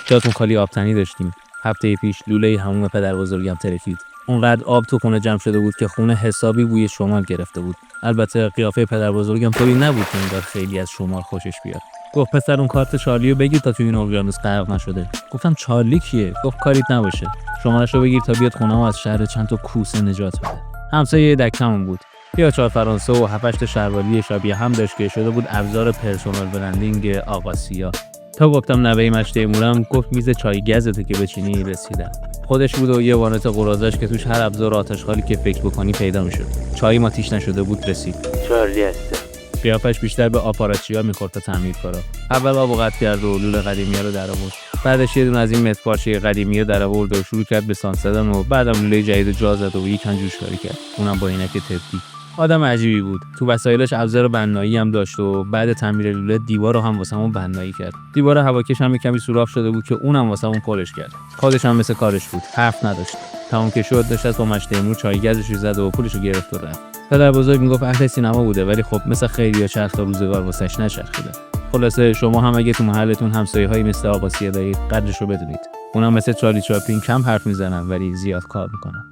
جاتون خالی آبتنی داشتیم. هفته پیش لوله حموم پدر بزرگم ترکید. اونقدر آب تو خونه جمع شده بود که خونه حسابی بوی شمال گرفته بود. البته قیافه پدر بزرگم طوری نبود که انگار خیلی از شمال خوشش بیاد. گفت پسر اون کارت چارلیو بگیر تا توی این اقیانوس غرق نشده. گفتم چارلی کیه؟ گفت کاریت نباشه. شماره‌شو بگیر تا بیاد خونه‌مو از شر چند تا کوسه نجات بده. همسایه دکمون بود. 4 فرانسه و 7 شروالی شبیه هم داشت که شده بود ابزار پرسونال برندینگ آقا سیا. تا گفتم نوه مش تیمورم، گفت میز چای گزته که بچینی رسیدم. خودش بود و یه وانت قرازش که توش هر ابزار آتشخالی که فکر بکنی پیدا میشد. چای ما تیش نشده بود رسید. چارلی هستم. قیافش بیشتر به آپاراتچیا میخورد تا تعمیرکارا. اول آبو قطع کرد و لوله قدیمی‌ها رو درآورد. بعدش یه دونه از این مترپارچه قدیمی رو درآورد و شروع کرد به سانس زدن و بعدم لوله جدید جا زد و یکم جوشکاری کرد. اونم با عینک طبی. آدم عجیبی بود. تو وسایلش ابزار بنایی هم داشت و بعد تعمیر لوله دیوار رو هم واسمون بنایی کرد. دیوار هواکش هم کمی سوراخ شده بود که اونم واسمون پرش کرد. خودش هم مثل کارش بود. حرف نداشت. تمام که شد داشت از با مش تیمور چای گزش زد و پولشو گرفت و رفت. پدر بزرگ میگفت اهل سینما بوده ولی خب مثل خیلیا چرخ روزگار واسش نچرخیده. خلاصه شما هم اگه تو محلتون همسایه‌هایی مثل آقا سیا دارید قدرشو بدونید. اونم مثل چارلی چاپلین کم حرف میزنن ولی زیاد کار میکنن.